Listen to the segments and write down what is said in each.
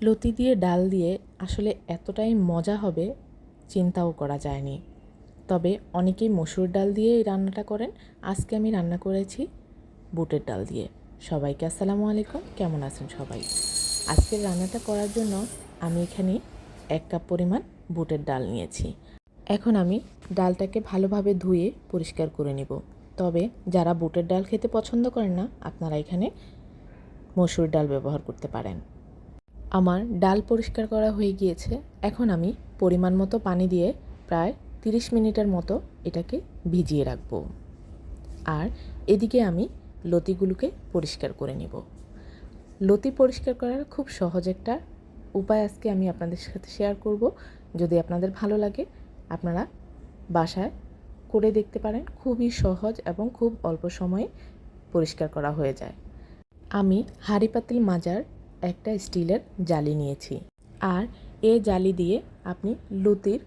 লতি দিয়ে ডাল দিয়ে আসলে এতটাই মজা হবে চিন্তাও করা যায়নি। তবে অনেকেই মসুর ডাল দিয়ে এই রান্নাটা করেন। আজকে আমি রান্না করেছি বুটের ডাল দিয়ে। সবাইকে আসসালামু আলাইকুম, কেমন আছেন সবাই? আজকের রান্নাটা করার জন্য আমি এখানে 1 কাপ পরিমাণ বুটের ডাল নিয়েছি। এখন আমি ডালটাকে ভালোভাবে ধুয়ে পরিষ্কার করে নেব। তবে যারা বুটের ডাল খেতে পছন্দ করেন না, আপনারা এখানে মসুর ডাল ব্যবহার করতে পারেন। আমার ডাল পরিষ্কার করা হয়ে গিয়েছে। এখন আমি পরিমাণ মতো পানি দিয়ে প্রায় 30 মিনিটের মতো এটাকে ভিজিয়ে রাখব। আর এদিকে আমি লতিগুলোকে পরিষ্কার করে নেব। লতি পরিষ্কার করার খুব সহজ একটা উপায় আজকে আমি আপনাদের সাথে শেয়ার করব। যদি আপনাদের ভালো লাগে আপনারা বাসায় করে দেখতে পারেন। খুবই সহজ এবং খুব অল্প সময়ে পরিষ্কার করা হয়ে যায়। আমি হাঁড়ি পাতিল মাজার একটা স্টিলের জালি নিয়েছি। আর এই জালি দিয়ে আপনি লতির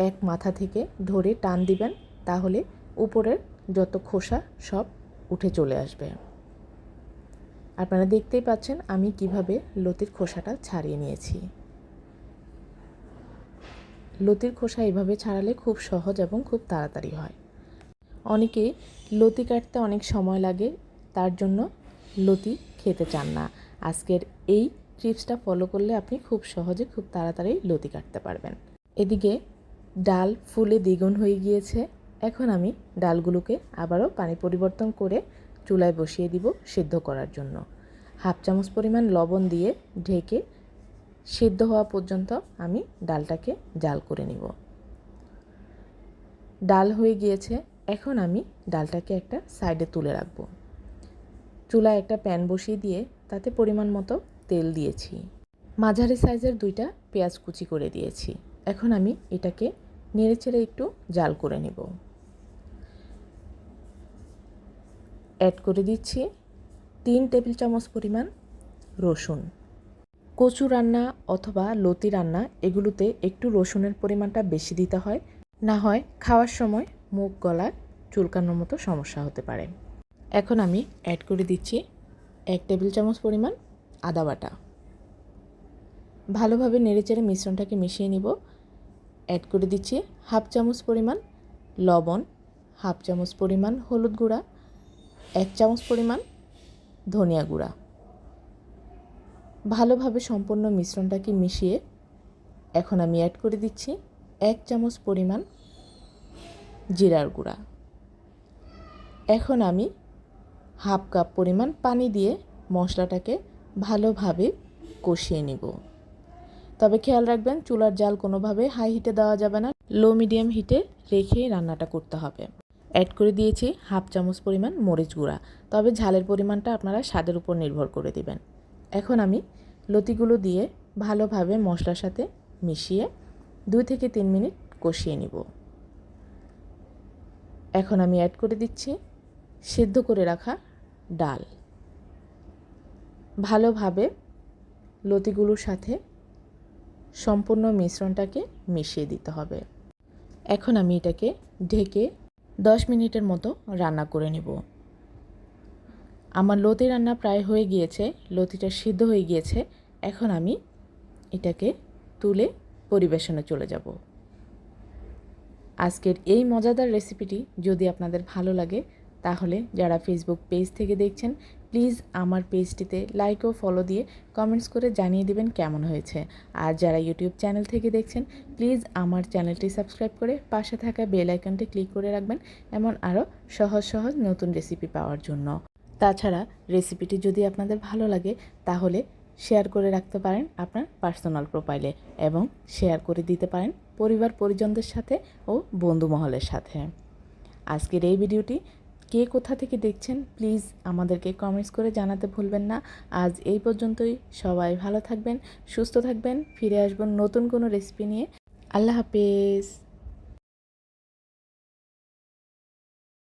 এক মাথা থেকে ধরে টান দিবেন, তাহলে উপরের যত খোসা সব উঠে চলে আসবে। আপনারা দেখতেই পাচ্ছেন আমি কিভাবে লতির খোসাটা ছাড়িয়ে নিয়েছি। লতির খোসা এভাবে ছাড়ালে খুব সহজ এবং খুব তাড়াতাড়ি হয়। অনেকেই লতি কাটতে অনেক সময় লাগে, তার জন্য লতি খেতে চান না। আজকের এই টিপসটা ফলো করলে আপনি খুব সহজে খুব তাড়াতাড়ি লতি কাটতে পারবেন। এদিকে ডাল ফুলে দ্বিগুণ হয়ে গিয়েছে। এখন আমি ডালগুলোকে আবারও পানি পরিবর্তন করে চুলায় বসিয়ে দিব সিদ্ধ করার জন্য। 1/2 চামচ পরিমাণ লবণ দিয়ে ঢেকে সিদ্ধ হওয়া পর্যন্ত আমি ডালটাকে জাল করে নিব। ডাল হয়ে গিয়েছে। এখন আমি ডালটাকে একটা সাইডে তুলে রাখব। চুলায় একটা প্যান বসিয়ে দিয়ে তাতে পরিমাণ মতো তেল দিয়েছি। মাঝারি সাইজের 2টা পেঁয়াজ কুচি করে দিয়েছি। এখন আমি এটাকে নেড়েচেড়ে একটু জাল করে নেব। অ্যাড করে দিচ্ছি 3 টেবিল চামচ পরিমাণ রসুন। কচু রান্না অথবা লতি রান্না এগুলোতে একটু রসুনের পরিমাণটা বেশি দিতে হয়, না হয় খাওয়ার সময় মুখ গলায় চুলকানোর মতো সমস্যা হতে পারে। এখন আমি অ্যাড করে দিচ্ছি 1 টেবিল চামচ পরিমাণ আদা বাটা। ভালোভাবে নেড়েচেড়ে মিশ্রণটাকে মিশিয়ে নিব। অ্যাড করে দিচ্ছি 1/2 চামচ পরিমাণ লবণ, 1/2 চামচ পরিমাণ হলুদ গুঁড়া, 1 চামচ পরিমাণ ধনিয়া গুঁড়া। ভালোভাবে সম্পূর্ণ মিশ্রণটাকে মিশিয়ে এখন আমি অ্যাড করে দিচ্ছি 1 চামচ পরিমাণ জিরার গুঁড়া। এখন আমি 1/2 কাপ পরিমাণ পানি দিয়ে মশলাটাকে ভালোভাবে কষিয়ে নিব। তবে খেয়াল রাখবেন চুলার জাল কোনোভাবে হাই হিটে দেওয়া যাবে না, লো মিডিয়াম হিটে রেখে রান্নাটা করতে হবে। অ্যাড করে দিয়েছি 1/2 চামচ পরিমাণ মরিচ গুঁড়া। তবে ঝালের পরিমাণটা আপনারা স্বাদের উপর নির্ভর করে দিবেন। এখন আমি লতিগুলো দিয়ে ভালোভাবে মশলার সাথে মিশিয়ে 2 থেকে 3 মিনিট কষিয়ে নিব। এখন আমি অ্যাড করে দিচ্ছি সিদ্ধ করে রাখা ডাল। ভালোভাবে লতিগুলোর সাথে সম্পূর্ণ মিশ্রণটাকে মিশিয়ে দিতে হবে। এখন আমি এটাকে ঢেকে 10 মিনিটের মতো রান্না করে নেব। আমার লতি রান্না প্রায় হয়ে গিয়েছে, লতিটা সিদ্ধ হয়ে গিয়েছে। এখন আমি এটাকে তুলে পরিবেশনে চলে যাব। আজকের এই মজাদার রেসিপিটি যদি আপনাদের ভালো লাগে তাহলে যারা ফেসবুক পেজ থেকে দেখছেন প্লিজ আমার পেজটিতে লাইক ও ফলো দিয়ে কমেন্টস করে জানিয়ে দিবেন কেমন হয়েছে। আর যারা ইউটিউব চ্যানেল থেকে দেখছেন প্লিজ আমার চ্যানেলটি সাবস্ক্রাইব করে পাশে থাকা বেল আইকনটি ক্লিক করে রাখবেন, এমন আরও সহজ সহজ নতুন রেসিপি পাওয়ার জন্য। তাছাড়া রেসিপিটি যদি আপনাদের ভালো লাগে তাহলে শেয়ার করে রাখতে পারেন আপনার পার্সোনাল প্রোফাইলে এবং শেয়ার করে দিতে পারেন পরিবার পরিজনদের সাথে ও বন্ধু মহলের সাথে। আজকের এই ভিডিওটি কে কোথা থেকে দেখছেন প্লিজ আমাদেরকে কমেন্টস করে জানাতে ভুলবেন না। আজ এই পর্যন্তই। সবাই ভালো থাকবেন, সুস্থ থাকবেন। ফিরে আসবেন নতুন কোনো রেসিপি নিয়ে। আল্লাহ হাফেজ।